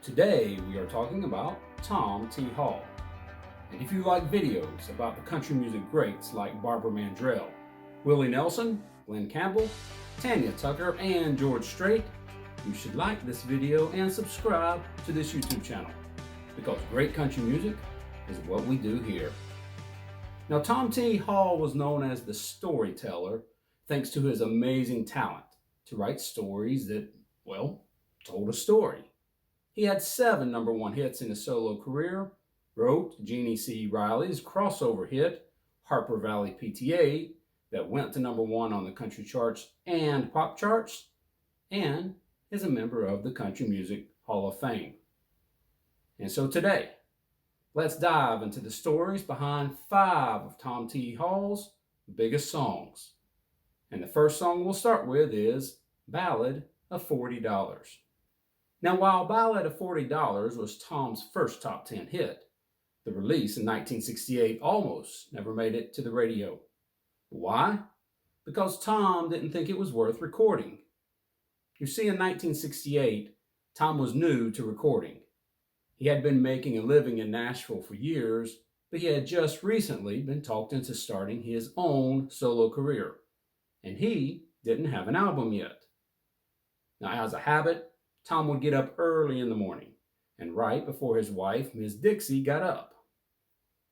Today we are talking about Tom T. Hall. And if you like videos about the country music greats like Barbara Mandrell, Willie Nelson, Glenn Campbell, Tanya Tucker, and George Strait, you should like this video and subscribe to this YouTube channel, because great country music is what we do here. Now, Tom T. Hall was known as the Storyteller thanks to his amazing talent to write stories that, well, told a story. He had 7 #1 hits in his solo career, wrote Jeannie C. Riley's crossover hit, Harper Valley PTA, that went to #1 on the country charts and pop charts, and is a member of the Country Music Hall of Fame. And so today, let's dive into the stories behind 5 of Tom T. Hall's biggest songs. And the first song we'll start with is Ballad of $40. Now, while Ballad of $40 was Tom's first top 10 hit, the release in 1968 almost never made it to the radio. Why? Because Tom didn't think it was worth recording. You see, in 1968, Tom was new to recording. He had been making a living in Nashville for years, but he had just recently been talked into starting his own solo career, and he didn't have an album yet. Now, as a habit, Tom would get up early in the morning and write before his wife, Miss Dixie, got up.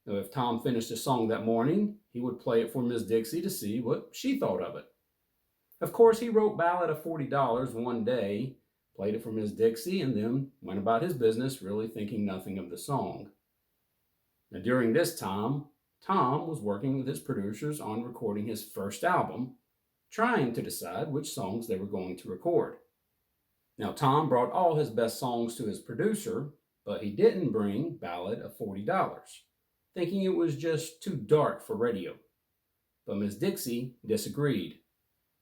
Now, if Tom finished a song that morning, he would play it for Miss Dixie to see what she thought of it. Of course, he wrote Ballad of $40 one day, played it for Miss Dixie, and then went about his business, really thinking nothing of the song. Now, during this time, Tom was working with his producers on recording his first album, trying to decide which songs they were going to record. Now, Tom brought all his best songs to his producer, but he didn't bring Ballad of $40, thinking it was just too dark for radio. But Miss Dixie disagreed.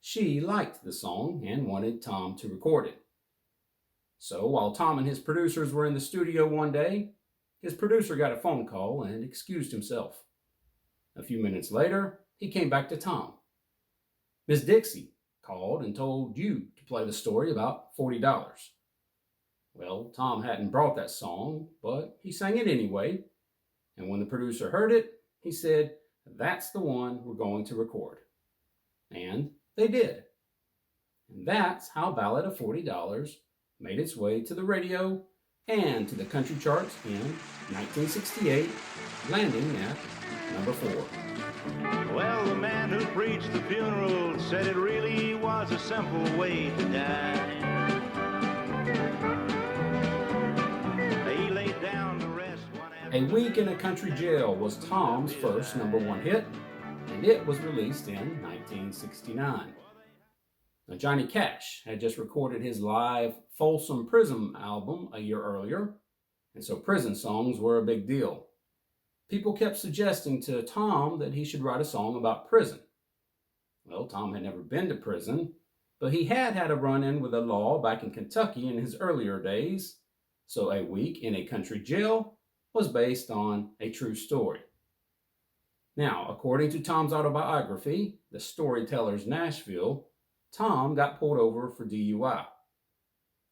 She liked the song and wanted Tom to record it. So while Tom and his producers were in the studio one day, his producer got a phone call and excused himself. A few minutes later, he came back to Tom. Miss Dixie called and told you to play the story about $40. Well, Tom hadn't brought that song, but he sang it anyway. And when the producer heard it, he said, "That's the one we're going to record." And they did. And that's how Ballad of $40 made its way to the radio and to the country charts in 1968, landing at #4. Well, the man who preached the funeral said it really was a simple way to die. He laid down to rest one A Week in a Country Jail was Tom's first #1 hit, and it was released in 1969. Now, Johnny Cash had just recorded his live Folsom Prison album a year earlier, and so prison songs were a big deal. People kept suggesting to Tom that he should write a song about prison. Well, Tom had never been to prison, but he had had a run-in with the law back in Kentucky in his earlier days, so A Week in a Country Jail was based on a true story. Now, according to Tom's autobiography, The Storyteller's Nashville, Tom got pulled over for DUI.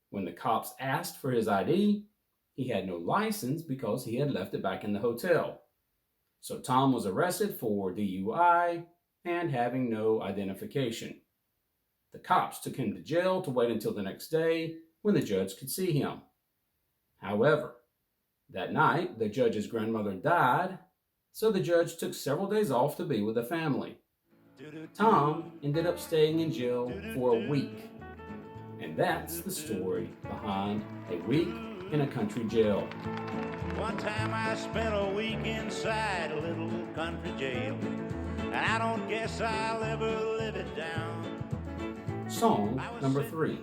When the cops asked for his ID, he had no license because he had left it back in the hotel. So Tom was arrested for DUI and having no identification. The cops took him to jail to wait until the next day when the judge could see him. However, that night, the judge's grandmother died, so the judge took several days off to be with the family. Tom ended up staying in jail for a week. And that's the story behind A Week in a Country Jail. One time I spent a week inside a little country jail, and I don't guess I'll ever live it down. Song #3.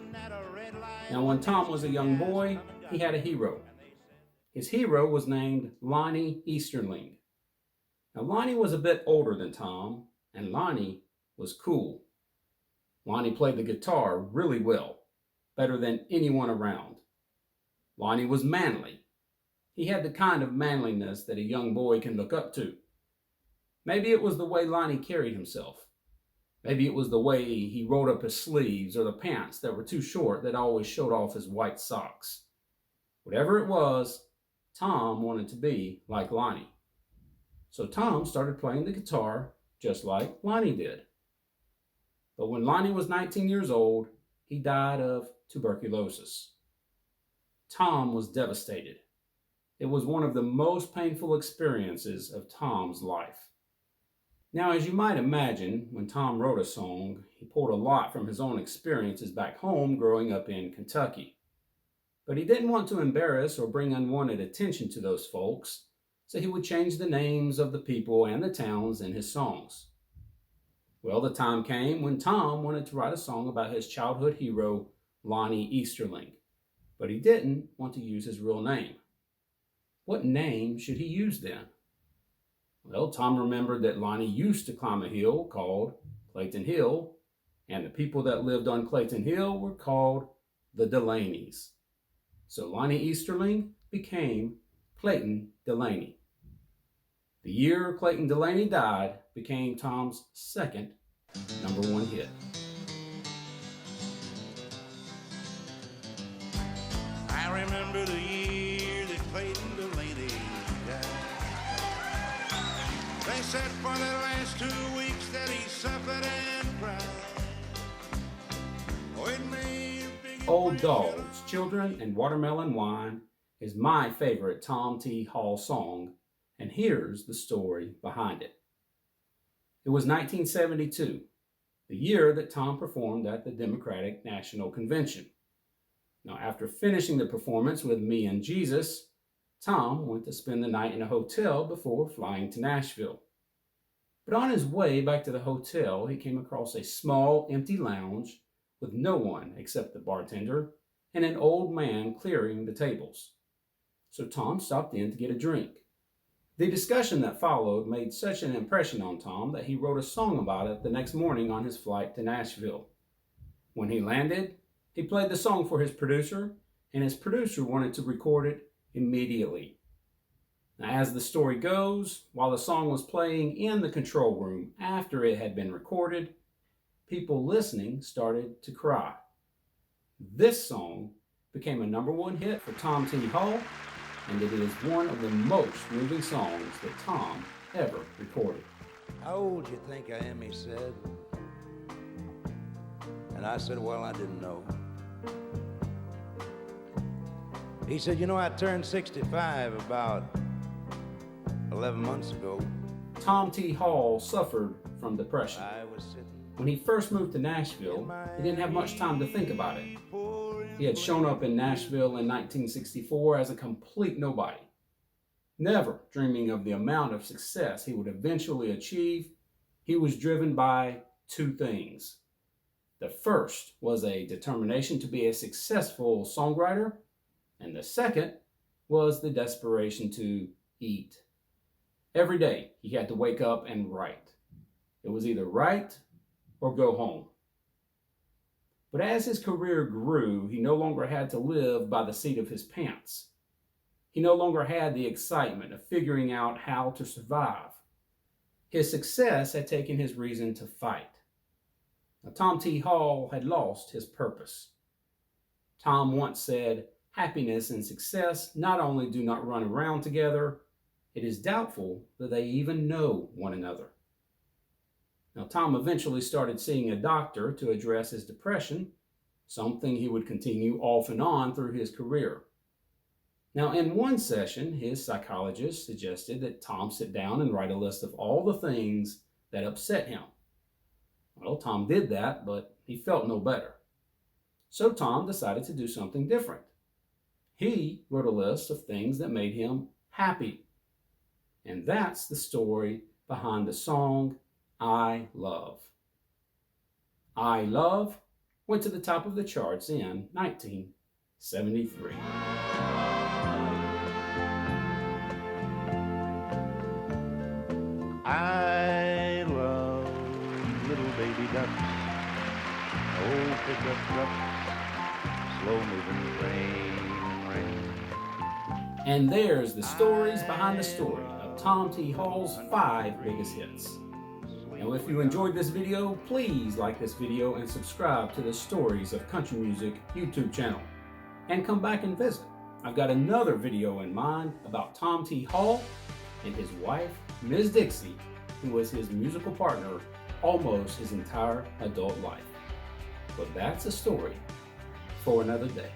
Now, when Tom was a young boy, he had a hero. His hero was named Lonnie Easterling. Now, Lonnie was a bit older than Tom, and Lonnie was cool. Lonnie played the guitar really well, better than anyone around. Lonnie was manly. He had the kind of manliness that a young boy can look up to. Maybe it was the way Lonnie carried himself. Maybe it was the way he rolled up his sleeves or the pants that were too short that always showed off his white socks. Whatever it was, Tom wanted to be like Lonnie. So Tom started playing the guitar just like Lonnie did. But when Lonnie was 19 years old, he died of tuberculosis. Tom was devastated. It was one of the most painful experiences of Tom's life. Now, as you might imagine, when Tom wrote a song, he pulled a lot from his own experiences back home growing up in Kentucky. But he didn't want to embarrass or bring unwanted attention to those folks, so he would change the names of the people and the towns in his songs. Well, the time came when Tom wanted to write a song about his childhood hero, Lonnie Easterling, but he didn't want to use his real name. What name should he use then? Well, Tom remembered that Lonnie used to climb a hill called Clayton Hill, and the people that lived on Clayton Hill were called the Delaneys. So Lonnie Easterling became Clayton Delaney. The year Clayton Delaney died became Tom's second #1 hit. I remember the year that Clayton Delaney died. They said for the last 2 weeks that he suffered and cried. Old Dogs, Children, and Watermelon Wine is my favorite Tom T. Hall song, and here's the story behind it. It was 1972, the year that Tom performed at the Democratic National Convention. Now, after finishing the performance with Me and Jesus, Tom went to spend the night in a hotel before flying to Nashville. But on his way back to the hotel, he came across a small, empty lounge with no one except the bartender and an old man clearing the tables. So Tom stopped in to get a drink. The discussion that followed made such an impression on Tom that he wrote a song about it the next morning on his flight to Nashville. When he landed, he played the song for his producer, and his producer wanted to record it immediately. Now, as the story goes, while the song was playing in the control room after it had been recorded, people listening started to cry. This song became a #1 hit for Tom T. Hall, and it is one of the most moving songs that Tom ever recorded. How old you think I am, he said. And I said, well, I didn't know. He said, you know, I turned 65 about 11 months ago. Tom T. Hall suffered from depression. I was sitting. When he first moved to Nashville, he didn't have much time to think about it. He had shown up in Nashville in 1964 as a complete nobody, never dreaming of the amount of success he would eventually achieve. He was driven by 2 things. The first was a determination to be a successful songwriter, and the second was the desperation to eat. Every day he had to wake up and write. It was either write or go home. But as his career grew, he no longer had to live by the seat of his pants. He no longer had the excitement of figuring out how to survive. His success had taken his reason to fight. Now, Tom T. Hall had lost his purpose. Tom once said, happiness and success not only do not run around together, it is doubtful that they even know one another. Now, Tom eventually started seeing a doctor to address his depression, something he would continue off and on through his career. Now, in one session, his psychologist suggested that Tom sit down and write a list of all the things that upset him. Well, Tom did that, but he felt no better. So Tom decided to do something different. He wrote a list of things that made him happy. And that's the story behind the song, I Love. I Love went to the top of the charts in 1973. I love little baby ducks, old pickup trucks, slow moving train rain. And there's the stories behind the story of Tom T. Hall's 5 biggest hits. Now, if you enjoyed this video, please like this video and subscribe to the Stories of Country Music YouTube channel. And come back and visit I've got another video in mind about Tom T. Hall and his wife, Ms. Dixie, who was his musical partner almost his entire adult life. But that's a story for another day.